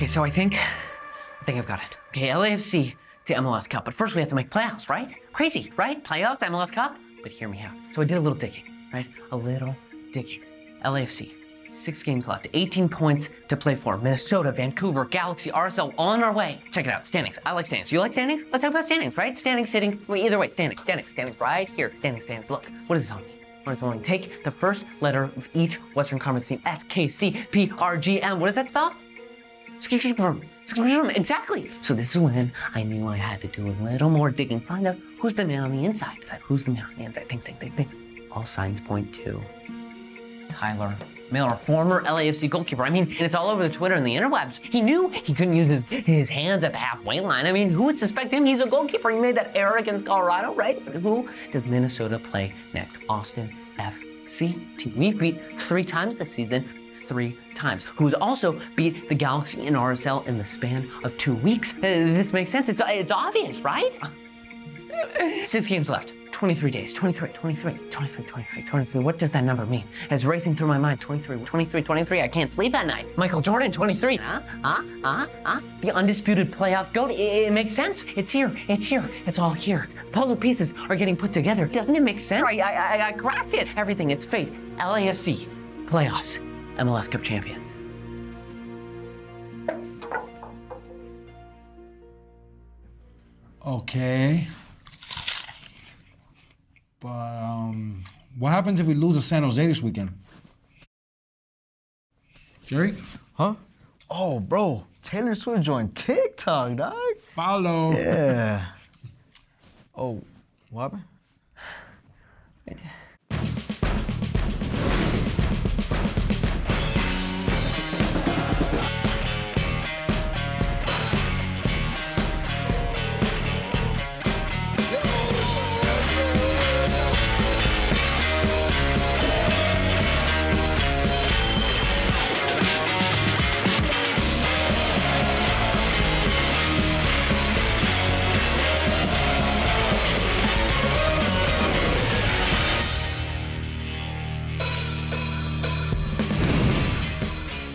Okay, so I think I've got it. Okay, LAFC to MLS Cup, but first we have to make playoffs, right? Crazy, right? Playoffs, MLS Cup? But hear me out. So I did a little digging, right? A little digging. LAFC, 6 games left, 18 points to play for. Minnesota, Vancouver, Galaxy, RSL, all on our way. Check it out, standings. I like standings. You like standings? Let's talk about standings, right? Standings, sitting, well, either way, standings, right here. Standings. Look, what does this all mean? What does it all mean? Take the first letter of each Western Conference team, SKCPRGM. What does that spell? Exactly. So this is when I knew I had to do a little more digging. Find out who's the man on the inside. Who's the man on the inside? Think. All signs point to Tyler Miller, former LAFC goalkeeper. I mean, and it's all over the Twitter and the interwebs. He knew he couldn't use his hands at the halfway line. I mean, who would suspect him? He's a goalkeeper. He made that error against Colorado, right? But who does Minnesota play next? Austin FC team. We've beat 3 times this season. 3 times. Who's also beat the Galaxy and RSL in the span of 2 weeks. This makes sense. It's obvious, right? 6 games left. 23 days. 23. What does that number mean? It's racing through my mind. 23. I can't sleep at night. Michael Jordan, 23. The undisputed playoff GOAT. It makes sense. It's here. It's all here. Puzzle pieces are getting put together. Doesn't it make sense? I cracked it. Everything. It's fate. LAFC. Playoffs. MLS Cup champions. Okay. But what happens if we lose to San Jose this weekend? Jerry? Huh? Oh, bro, Taylor Swift joined TikTok, dog. Follow. Yeah. Oh, what happened?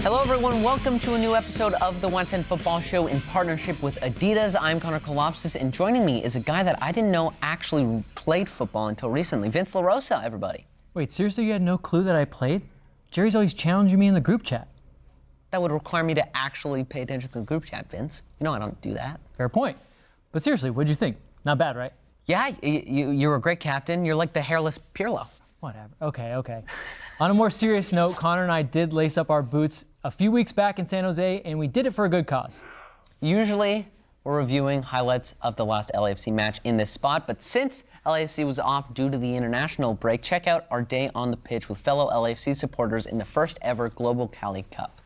Hello everyone, welcome to a new episode of the 110 Football Show in partnership with Adidas. I'm Connor Kolopsis, and joining me is a guy that I didn't know actually played football until recently, Vince LaRosa, everybody. Wait, seriously, you had no clue that I played? Jerry's always challenging me in the group chat. That would require me to actually pay attention to the group chat, Vince. You know I don't do that. Fair point. But seriously, what'd you think? Not bad, right? Yeah, you're a great captain. You're like the hairless Pirlo. Whatever. Okay. On a more serious note, Connor and I did lace up our boots a few weeks back in San Jose, and we did it for a good cause. Usually, we're reviewing highlights of the last LAFC match in this spot, but since LAFC was off due to the international break, check out our day on the pitch with fellow LAFC supporters in the first ever Global Cali Cup.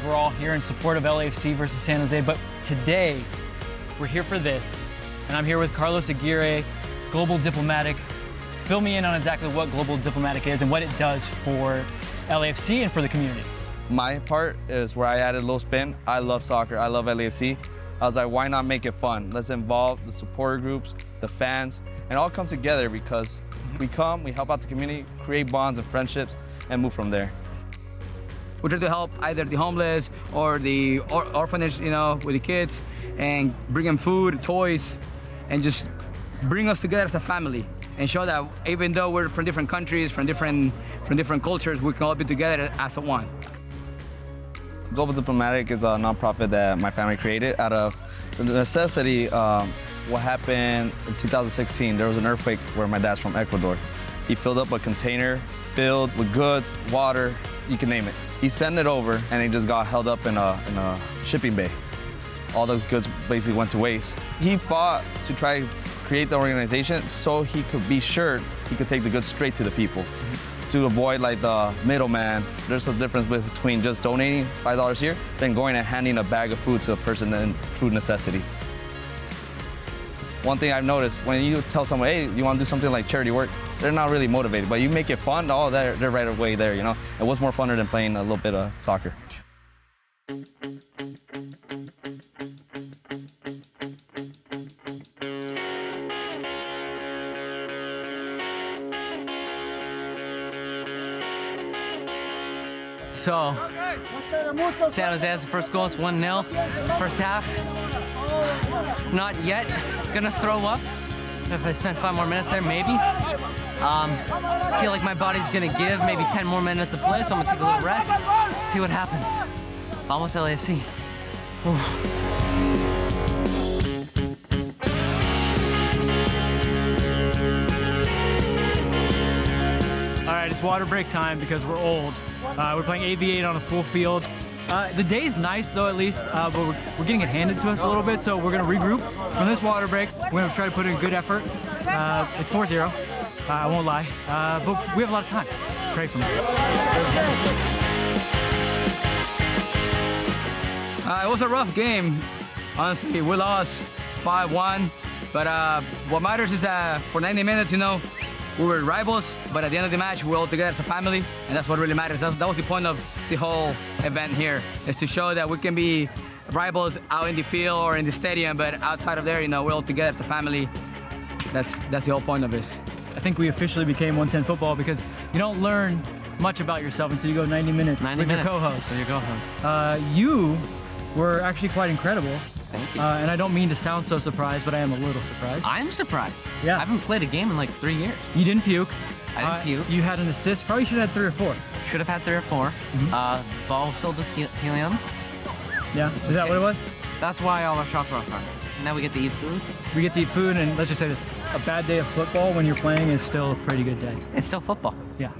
We're all here in support of LAFC versus San Jose, but today, we're here for this. And I'm here with Carlos Aguirre, Global Diplomatic. Fill me in on exactly what Global Diplomatic is and what it does for LAFC and for the community. My part is where I added a little spin. I love soccer, I love LAFC. I was like, why not make it fun? Let's involve the supporter groups, the fans, and all come together because we help out the community, create bonds and friendships, and move from there. We try to help either the homeless or the orphanage, with the kids, and bring them food, toys, and just bring us together as a family and show that even though we're from different countries, from different cultures, we can all be together as one. Global Diplomatic is a nonprofit that my family created out of the necessity. What happened in 2016, there was an earthquake where my dad's from Ecuador. He filled up a container filled with goods, water, you can name it. He sent it over and it just got held up in a shipping bay. All the goods basically went to waste. He fought to try to create the organization so he could be sure he could take the goods straight to the people. To avoid like the middleman. There's a difference between just donating $5 here than going and handing a bag of food to a person in food necessity. One thing I've noticed, when you tell someone, hey, you want to do something like charity work, they're not really motivated, but you make it fun, they're right away there, And what's more funner than playing a little bit of soccer? So, San Jose has the first goal. It's 1-0. First half. Not yet. Gonna throw up. If I spend 5 more minutes there, maybe. I feel like my body's gonna give maybe 10 more minutes of play, so I'm gonna take a little rest, see what happens. Almost LAFC. All right, it's water break time because we're old. We're playing AV8 on a full field. The day's nice though, at least, but we're getting it handed to us a little bit, so we're gonna regroup from this water break. We're gonna try to put in a good effort. It's 4-0, I won't lie, but we have a lot of time. Pray for me. It was a rough game. Honestly, we lost 5-1, but what matters is that for 90 minutes, you know, we were rivals, but at the end of the match, we're all together as a family, and that's what really matters. That was the point of the whole event here, is to show that we can be rivals out in the field or in the stadium, but outside of there, you know, we're all together as a family. That's the whole point of this. I think we officially became 110 football because you don't learn much about yourself until you go 90 minutes with your co-host. With your co-host. You were actually quite incredible. Thank you. And I don't mean to sound so surprised, but I am a little surprised. I'm surprised. Yeah. I haven't played a game in like 3 years. You didn't puke. I didn't puke. You had an assist. Probably should have had 3 or 4. Should have had 3 or 4. Ball filled with helium. Yeah. Is that what it was? That's why all our shots were off target. Now we get to eat food. We get to eat food, and let's just say this: a bad day of football when you're playing is still a pretty good day. It's still football. Yeah.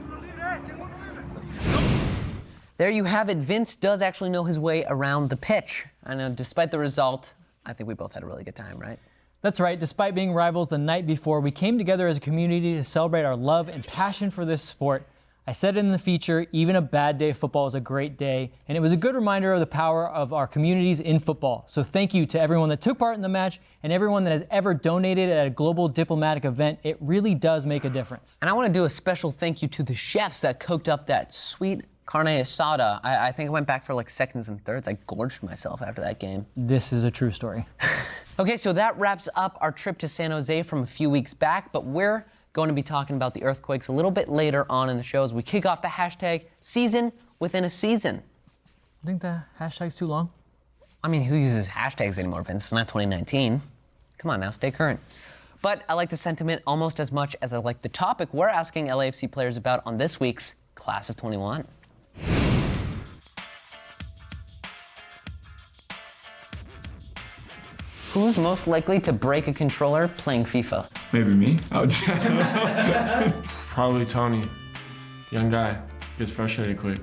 There you have it. Vince does actually know his way around the pitch. I know, despite the result, I think we both had a really good time, right? That's right. Despite being rivals the night before, we came together as a community to celebrate our love and passion for this sport. I said it in the feature, even a bad day of football is a great day, and it was a good reminder of the power of our communities in football. So thank you to everyone that took part in the match and everyone that has ever donated at a global diplomatic event. It really does make a difference. And I want to do a special thank you to the chefs that cooked up that sweet carne asada. I think I went back for like seconds and thirds. I gorged myself after that game. This is a true story. Okay, so that wraps up our trip to San Jose from a few weeks back, but we're going to be talking about the earthquakes a little bit later on in the show as we kick off the hashtag season within a season. I think the hashtag's too long. I mean, who uses hashtags anymore, Vince? It's not 2019. Come on now, stay current. But I like the sentiment almost as much as I like the topic we're asking LAFC players about on this week's Class of 21. Who's most likely to break a controller playing FIFA? Maybe me. Probably Tony. Young guy. Gets frustrated quick.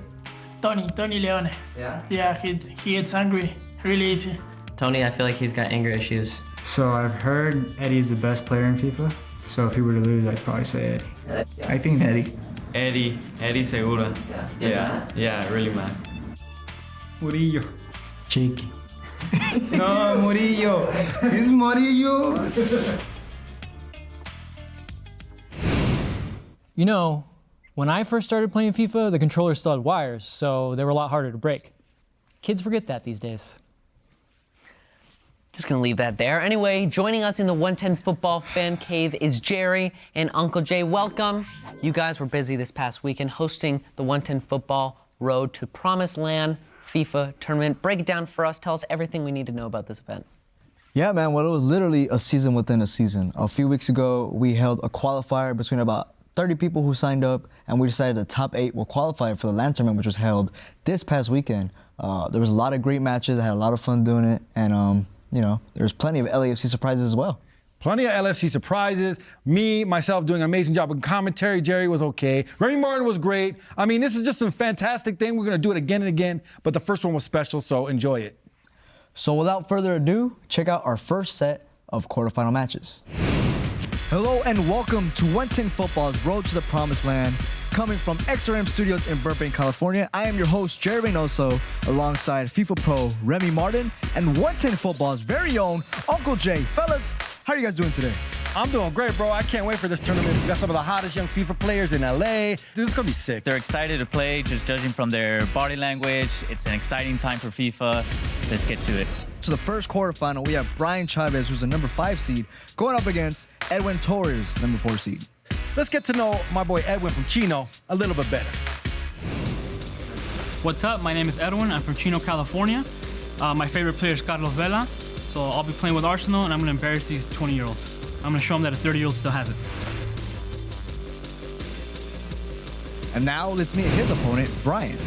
Tony Leone. Yeah? Yeah, he gets angry really easy. Tony, I feel like he's got anger issues. So I've heard Eddie's the best player in FIFA. So if he were to lose, I'd probably say Eddie. I think Eddie. Eddie Segura. Yeah, really mad. Murillo. Cheeky. No, Murillo. It's Murillo. You know, when I first started playing FIFA, the controllers still had wires, so they were a lot harder to break. Kids forget that these days. Just gonna leave that there. Anyway, joining us in the 110 Football Fan Cave is Jerry and Uncle Jay. Welcome. You guys were busy this past weekend hosting the 110 Football Road to Promise LAN FIFA tournament. Break it down for us. Tell us everything we need to know about this event. Yeah, man. Well, it was literally a season within a season. A few weeks ago, we held a qualifier between about 30 people who signed up, and we decided the top 8 will qualify for the LAN tournament, which was held this past weekend. There was a lot of great matches. I had a lot of fun doing it, and you know, there's plenty of LAFC surprises as well. Plenty of LFC surprises. Me, myself, doing an amazing job with commentary. Jerry was okay. Remy Martin was great. I mean, this is just a fantastic thing. We're going to do it again and again, but the first one was special, so enjoy it. So without further ado, check out our first set of quarterfinal matches. Hello and welcome to 110 Football's Road to the Promised Land. Coming from XRM Studios in Burbank, California, I am your host, Jerry Reynoso, alongside FIFA Pro Remy Martin and 110 Football's very own Uncle Jay. Fellas, how are you guys doing today? I'm doing great, bro. I can't wait for this tournament. We got some of the hottest young FIFA players in LA. Dude, it's going to be sick. They're excited to play, just judging from their body language. It's an exciting time for FIFA. Let's get to it. To the first quarterfinal, we have Brian Chavez, who's the number 5 seed, going up against Edwin Torres, number 4 seed. Let's get to know my boy Edwin from Chino a little bit better. What's up? My name is Edwin. I'm from Chino, California. My favorite player is Carlos Vela. So I'll be playing with Arsenal, and I'm going to embarrass these 20-year-olds. I'm going to show them that a 30-year-old still has it. And now let's meet his opponent, Brian.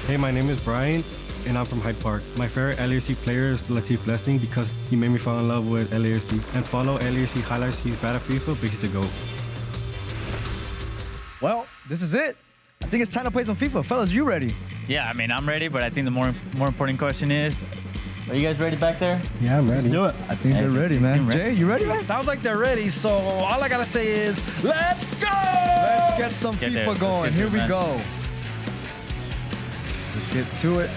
Hey, my name is Brian, and I'm from Hyde Park. My favorite LAFC player is Latif Blessing because he made me fall in love with LAFC. And follow LAFC highlights. He's bad at FIFA, but he's the GOAT. Well, this is it. I think it's time to play some FIFA. Fellas, you ready? Yeah, I mean, I'm ready, but I think the more important question is, are you guys ready back there? Yeah, I'm ready. Let's do it. I think they're ready, man. Jay, you ready, man? Sounds like they're ready, so all I gotta say is, let's go! Let's get some FIFA going. Here we go. Let's get to it.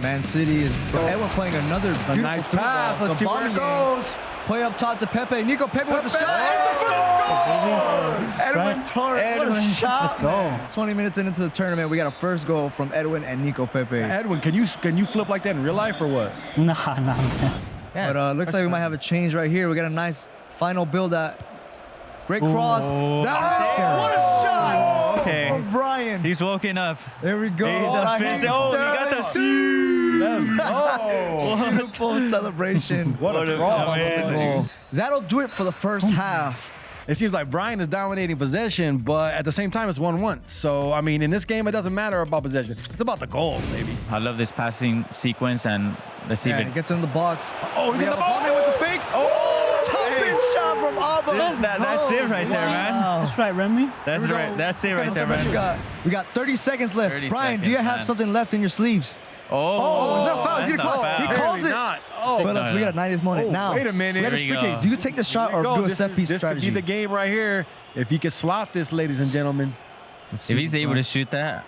Man City is Edwin playing another beautiful nice pass. Let's see where it goes. Play up top to Pepe. Nico Pepe with the shot. Edwin Torres. What a shot. Let's go. 20 minutes into the tournament, we got a first goal from Edwin and Nico Pepe. Edwin, can you flip like that in real life or what? Nah, man. But looks like we might have a change right here. We got a nice final build that. Great cross. What a shot from Brian. He's woken up. There we go. He got the Let's go. Beautiful celebration. What a cross. That'll do it for the first half. It seems like Brian is dominating possession, but at the same time, it's 1-1. So, I mean, in this game, it doesn't matter about possession. It's about the goals, baby. I love this passing sequence, and let's see if It gets in the box. Oh, he's in the box. With the fake. Oh, top-in shot from Abba. That's it right there, man. That's right, Remy. That's right. That's it right there, man. We got 30 seconds left. 30 Brian, do you have something left in your sleeves? Oh, is that a foul? He calls it. Not. Oh, Fellas, we got a 90th moment. Now, wait a minute. We got a free kick. Do you take the shot or do a set piece strategy? This could be the game right here. If he can slot this, ladies and gentlemen. If he's able to shoot that,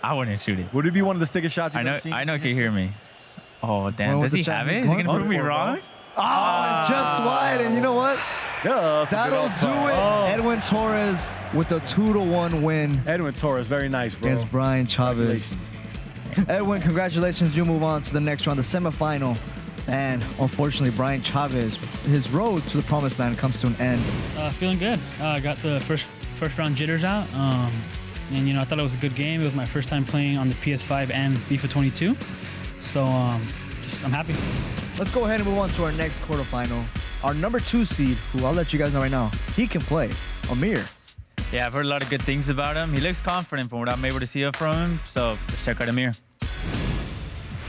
I wouldn't shoot it. Would it be one of the sticker shots you've ever seen? I know he can hear me. Oh, damn. Does he have it? Is he going to prove me wrong? Oh, just wide. And you know what? Yeah, that'll do it. Edwin Torres with a 2-1 win. Edwin Torres, very nice, bro. Against Brian Chavez. Edwin, congratulations. You move on to the next round, the semifinal. And unfortunately, Brian Chavez, his road to the Promised Land comes to an end. Feeling good. I got the first round jitters out. And, you know, I thought it was a good game. It was my first time playing on the PS5 and FIFA 22. So, I'm happy. Let's go ahead and move on to our next quarterfinal. Our number 2 seed, who I'll let you guys know right now, he can play, Amir. Yeah, I've heard a lot of good things about him. He looks confident from what I'm able to see from him. So let's check out Amir.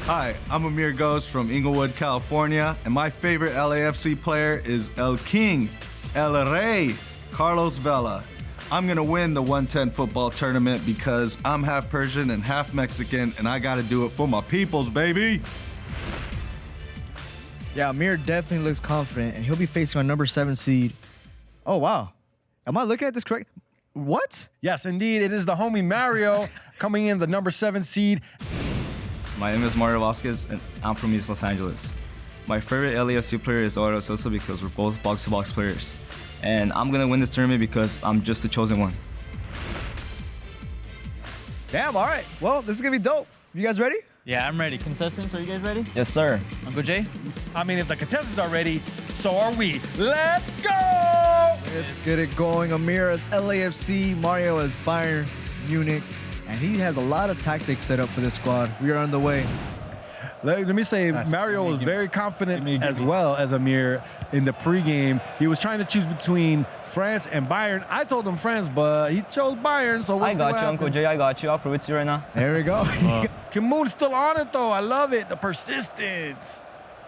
Hi, I'm Amir Ghost from Inglewood, California, and my favorite LAFC player is El King, El Rey, Carlos Vela. I'm gonna win the 110 football tournament because I'm half Persian and half Mexican, and I gotta do it for my peoples, baby. Yeah, Amir definitely looks confident, and he'll be facing our number 7 seed. Oh, wow. Am I looking at this correct? What? Yes, indeed. It is the homie Mario coming in the number 7 seed. My name is Mario Vasquez, and I'm from East Los Angeles. My favorite LAFC player is Aurelio Sosa because we're both box-to-box players. And I'm going to win this tournament because I'm just the chosen one. Damn, all right. Well, this is going to be dope. You guys ready? Yeah, I'm ready. Contestants, are you guys ready? Yes, sir. Uncle Jay? I mean, if the contestants are ready, so are we. Let's go! Let's get it going. Amir as LAFC, Mario as Bayern Munich. And he has a lot of tactics set up for this squad. We are on the way. Let me say, Mario was very confident as well as Amir in the pregame. He was trying to choose between France and Bayern. I told him France, but he chose Bayern, so we'll I got you, Uncle Jay. I got you. I'll prove it to you right now. There we go. Kimun's still on it, though. I love it. The persistence.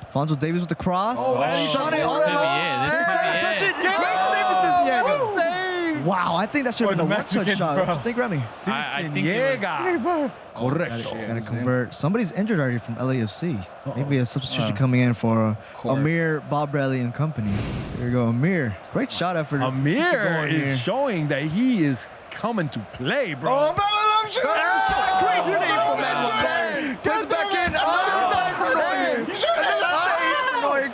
Alfonso Davies with the cross. Oh, shot it all This could be touch it. it. Great save assist. Yeah, what a save. Wow, I think that should have been a one-touch shot. What do you think, Remy? I think it was... Correcto. Gotta convert. Somebody's injured already from LAFC. Maybe a substitution coming in for Amir, Bob Bradley, and company. There you go, Amir. Great shot effort. Amir is showing that he is coming to play, bro. Great save from Matt. Goes back in.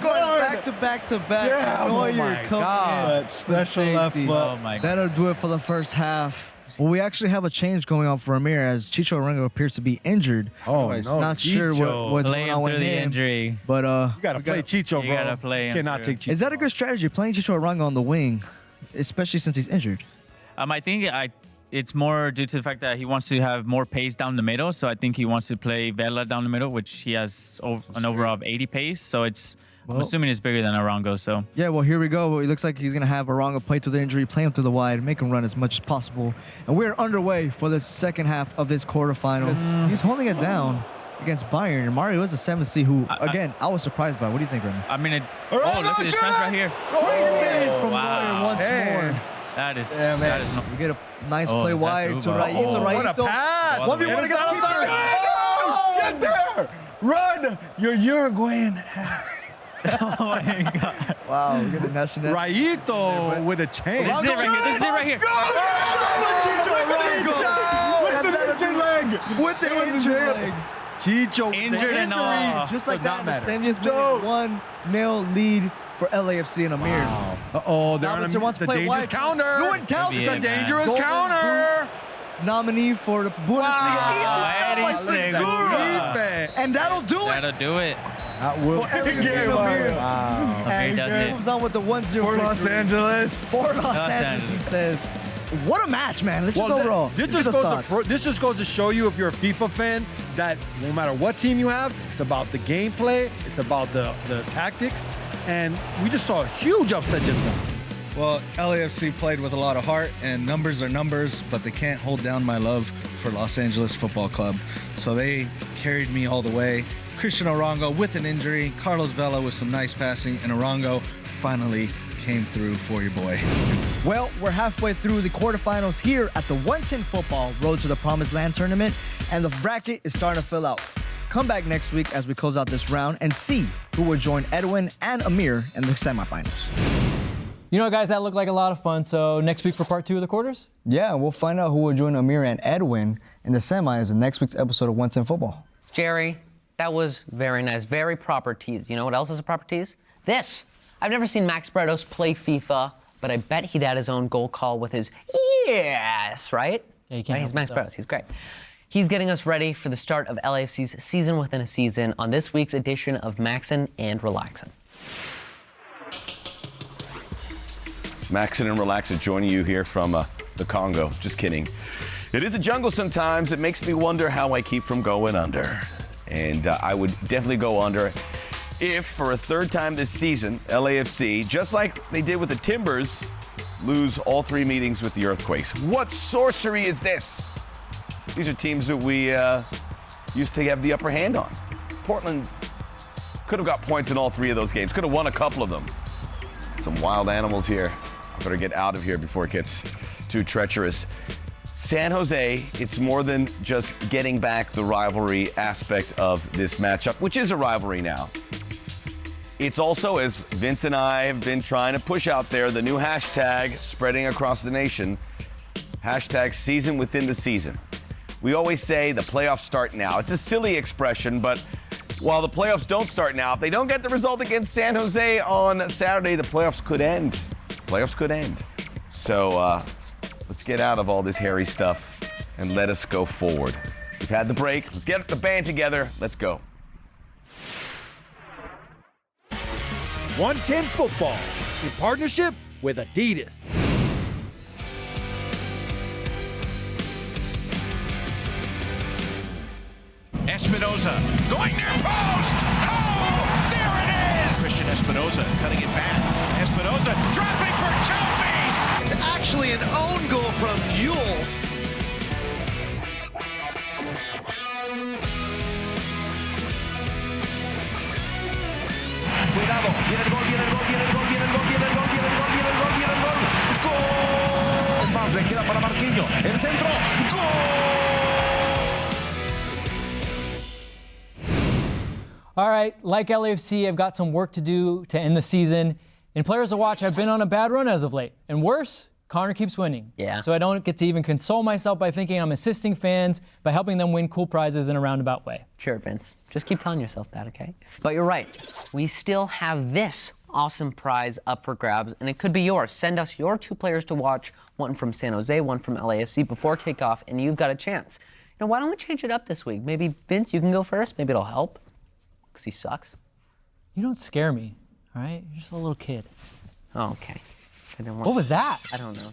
Going back to back. Yeah, Neuer my coming God. in. Special left foot. Oh, my God. That'll do it for the first half. Well, we actually have a change going on for Amir as Chicho Arango appears to be injured. Oh, no. Not sure what's going on with the him. injury. But You got to play Chicho, bro. You got to play him Cannot through. take Chicho. is that a good strategy, playing Chicho Arango on the wing, especially since he's injured? I think it's more due to the fact that he wants to have more pace down the middle. So I think he wants to play Vela down the middle, which he has an overall of 80 pace. So I'm assuming it's bigger than Arango. So yeah, well, here we go. It looks like he's going to have Arango play through the injury, play him through the wide, make him run as much as possible. And we're underway for the second half of this quarterfinals. He's holding it down against Bayern. And Mario is a 7C who, again, I was surprised by. What do you think, Remy? I mean, look at this chance right here. Great save from Bayern once more. That is not. We get a nice play wide to Raito. What a pass! 1v1 against Oh, get there! Run! Your Uruguayan ass. Oh my God! Wow, we get the national. Raito with a chain. This is it right here. This is it right here. With the injured leg. Chicho injured and all. Just like that, the 70th minute, 1-0 lead for LAFC and Amir. Wow. Uh-oh, they're on wants to the play dangerous wide. counter. Lewandowski, The dangerous Golden counter. Boot nominee for the Bundesliga. Eddie Segura. And that'll do it. That'll do it. That will Amir. Wow. Amir does it. Moves on with the 1-0 For Los Angeles. For Los Angeles, he says. What a match, man. Let's just overall. This just goes to show you, if you're a FIFA fan, that no matter what team you have, it's about the gameplay, it's about the tactics, and we just saw a huge upset just now. Well, LAFC played with a lot of heart, and numbers are numbers, but they can't hold down my love for Los Angeles Football Club. So they carried me all the way. Christian Arango with an injury, Carlos Vela with some nice passing, and Arango finally came through for your boy. Well, we're halfway through the quarterfinals here at the 110 Football Road to the Promise LAN tournament, and the bracket is starting to fill out. Come back next week as we close out this round and see who will join Edwin and Amir in the semifinals. You know, guys, that looked like a lot of fun. So next week for part 2 of the quarters? Yeah, we'll find out who will join Amir and Edwin in the semis in next week's episode of 110 Football. Jerry, that was very nice. Very proper tease. You know what else is a proper tease? This. I've never seen Max Bretos play FIFA, but I bet he'd had his own goal call with his yes, right? Yeah, you can't. Right? He's Max Bretos. He's great. He's getting us ready for the start of LAFC's season within a season on this week's edition of Maxin Relaxin. Maxin Relaxin joining you here from the Congo. Just kidding. It is a jungle sometimes. It makes me wonder how I keep from going under. And I would definitely go under if, for a third time this season, LAFC, just like they did with the Timbers, lose all 3 meetings with the Earthquakes. What sorcery is this? These are teams that we used to have the upper hand on. Portland could have got points in all 3 of those games, could have won a couple of them. Some wild animals here. I better get out of here before it gets too treacherous. San Jose, it's more than just getting back the rivalry aspect of this matchup, which is a rivalry now. It's also, as Vince and I have been trying to push out there, the new hashtag spreading across the nation, hashtag season within the season. We always say the playoffs start now. It's a silly expression, but while the playoffs don't start now, if they don't get the result against San Jose on Saturday, the playoffs could end. Playoffs could end. So let's get out of all this hairy stuff and let us go forward. We've had the break. Let's get the band together. Let's go. 110 Football, in partnership with Adidas. Espinoza going near post. Oh, there it is. Christian Espinoza cutting it back. Espinoza dropping for Chofis. It's actually an own goal from Yule. Cuidado, viene el gol, viene el gol, viene el gol, viene el gol, viene el gol, viene el gol, viene el gol, viene el gol. ¡Gol! Más le queda para Marquinhos. El centro. ¡Gol! All right, like LAFC, I've got some work to do to end the season. And players to watch, I've been on a bad run as of late. And worse, Connor keeps winning. Yeah. So I don't get to even console myself by thinking I'm assisting fans by helping them win cool prizes in a roundabout way. Sure, Vince. Just keep telling yourself that, okay? But you're right. We still have this awesome prize up for grabs, and it could be yours. Send us your 2 players to watch, one from San Jose, one from LAFC, before kickoff, and you've got a chance. You know, why don't we change it up this week? Maybe, Vince, you can go first. Maybe it'll help, because he sucks. You don't scare me, all right? You're just a little kid. Okay. What was that? I don't know.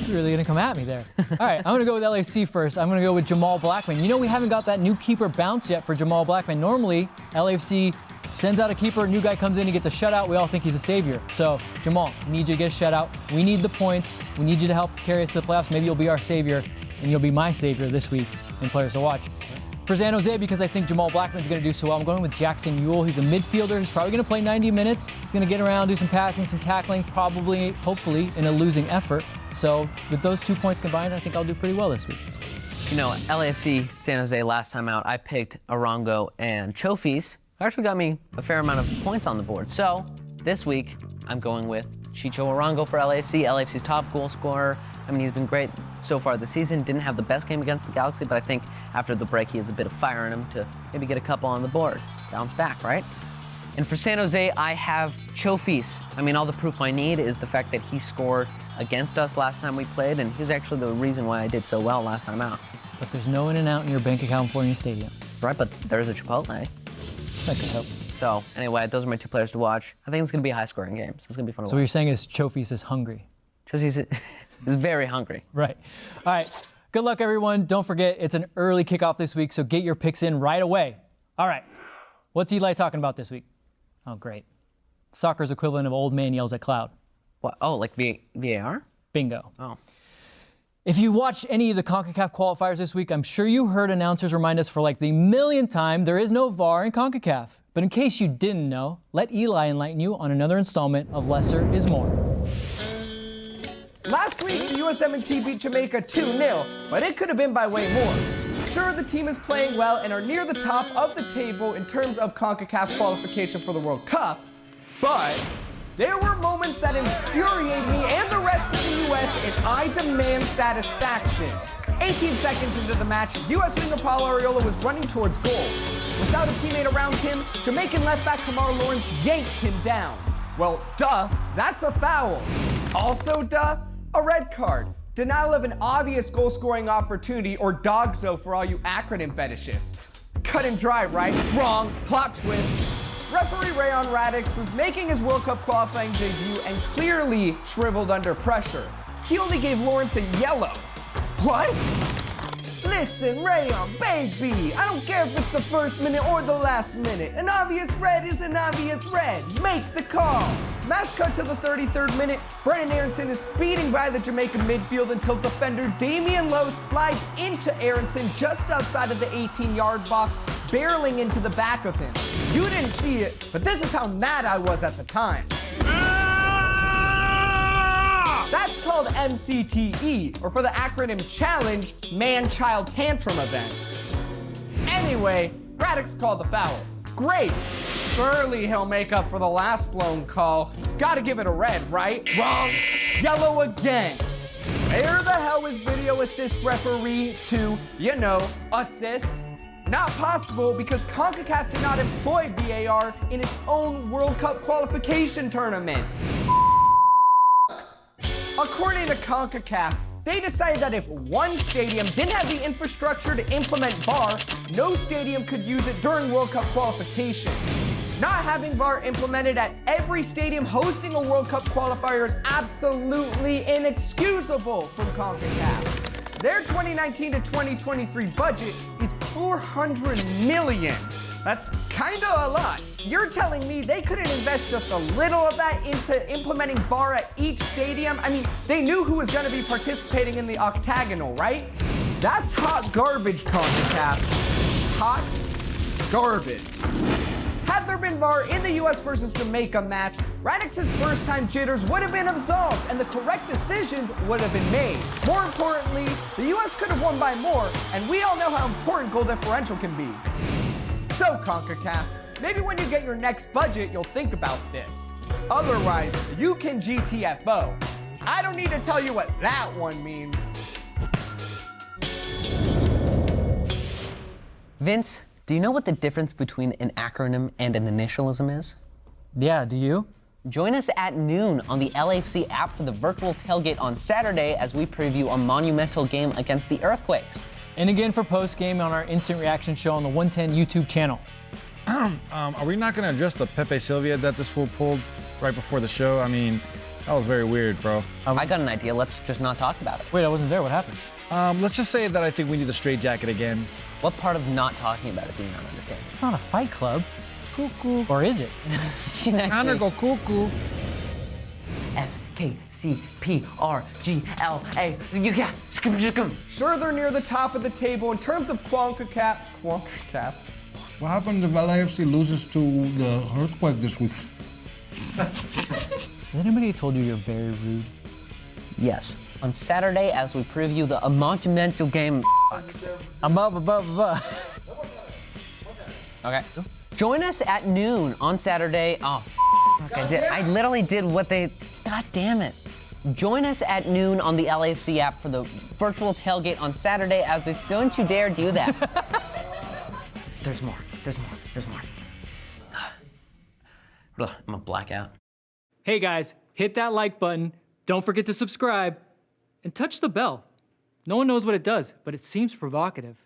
You're really gonna come at me there. All right, I'm gonna go with LAFC first. I'm gonna go with Jamal Blackman. You know, we haven't got that new keeper bounce yet for Jamal Blackman. Normally, LAFC sends out a keeper, new guy comes in, he gets a shutout. We all think he's a savior. So, Jamal, we need you to get a shutout. We need the points. We need you to help carry us to the playoffs. Maybe you'll be our savior, and you'll be my savior this week in Players to Watch. For San Jose, because I think Jamal Blackman's going to do so well, I'm going with Jackson Ewell. He's a midfielder. He's probably going to play 90 minutes. He's going to get around, do some passing, some tackling, probably, hopefully, in a losing effort. So with those 2 points combined, I think I'll do pretty well this week. You know, LAFC San Jose last time out, I picked Arango and Chofis. Actually got me a fair amount of points on the board. So this week, I'm going with Chicho Arango for LAFC, LAFC's top goal scorer. I mean, he's been great so far this season. Didn't have the best game against the Galaxy, but I think after the break, he has a bit of fire in him to maybe get a couple on the board. Bounce back, right? And for San Jose, I have Chofis. I mean, all the proof I need is the fact that he scored against us last time we played, and he was actually the reason why I did so well last time out. But there's no in and out in your bank account for your stadium. Right, but there's a Chipotle. That could help. So anyway, those are my two players to watch. I think it's going to be a high-scoring game, so it's going to be fun to watch. So what you're saying is Chofis is hungry. Chofis is very hungry. Right. All right. Good luck, everyone. Don't forget, it's an early kickoff this week, so get your picks in right away. All right. What's Eli talking about this week? Oh, great. Soccer's equivalent of old man yells at cloud. What? Oh, like VAR? Bingo. Oh. If you watched any of the Concacaf qualifiers this week, I'm sure you heard announcers remind us for like the millionth time there is no VAR in Concacaf. But in case you didn't know, let Eli enlighten you on another installment of Lesser is More. Last week, the USMNT beat Jamaica 2-0, but it could have been by way more. Sure, the team is playing well and are near the top of the table in terms of CONCACAF qualification for the World Cup, but there were moments that infuriate me and the rest of the US, and I demand satisfaction. 18 seconds into the match, US winger Paul Arriola was running towards goal. Without a teammate around him, Jamaican left back Kamar Lawrence yanked him down. Well, duh, that's a foul. Also, duh, a red card. Denial of an obvious goal-scoring opportunity, or DOGSO for all you acronym fetishists. Cut and dry, right? Wrong. Plot twist. Referee Rayon Radix was making his World Cup qualifying debut and clearly shriveled under pressure. He only gave Lawrence a yellow. What? Listen, Rayon, baby, I don't care if it's the first minute or the last minute. An obvious red is an obvious red. Make the call. Smash cut to the 33rd minute. Brennan Aronson is speeding by the Jamaican midfield until defender Damian Lowe slides into Aronson just outside of the 18-yard box, barreling into the back of him. You didn't see it, but this is how mad I was at the time. That's called MCTE, or for the acronym Challenge, Man-Child Tantrum Event. Anyway, Radix called the foul. Great. Surely he'll make up for the last blown call. Gotta give it a red, right? Wrong. Yellow again. Where the hell is video assist referee to, you know, assist? Not possible because CONCACAF did not employ VAR in its own World Cup qualification tournament. According to CONCACAF, they decided that if one stadium didn't have the infrastructure to implement VAR, no stadium could use it during World Cup qualification. Not having VAR implemented at every stadium hosting a World Cup qualifier is absolutely inexcusable from CONCACAF. Their 2019 to 2023 budget is $400 million. That's kinda a lot. You're telling me they couldn't invest just a little of that into implementing VAR at each stadium? I mean, they knew who was gonna be participating in the octagonal, right? That's hot garbage, CONCACAF. Hot garbage. Had there been VAR in the US versus Jamaica match, Radix's first-time jitters would have been absolved and the correct decisions would have been made. More importantly, the US could have won by more, and we all know how important goal differential can be. So, CONCACAF, maybe when you get your next budget, you'll think about this. Otherwise, you can GTFO. I don't need to tell you what that one means. Vince, do you know what the difference between an acronym and an initialism is? Yeah, do you? Join us at noon on the LAFC app for the virtual tailgate on Saturday as we preview a monumental game against the Earthquakes. And again for post-game on our Instant Reaction show on the 110 YouTube channel. Are we not going to address the Pepe Silvia that this fool pulled right before the show? I mean, That was very weird, bro. I got an idea. Let's just not talk about it. Wait, I wasn't there. What happened? Let's just say that I think we need the straight jacket again. What part of not talking about it do you not understand? It's not a fight club. Cuckoo. Or is it? See you next Connor week. go cuckoo. SKCPRGLA. You got skum. Sure, they're near the top of the table in terms of Concacaf. What happens if LAFC loses to the Earthquake this week? Has anybody told you you're very rude? Yes. On Saturday, as we preview the monumental game. Okay. Join us at noon on Saturday. Oh, I literally did what they. God damn it. Join us at noon on the LAFC app for the virtual tailgate on Saturday. As we don't you dare do that. There's more. I'm gonna black out. Hey guys, hit that like button. Don't forget to subscribe and touch the bell. No one knows what it does, but it seems provocative.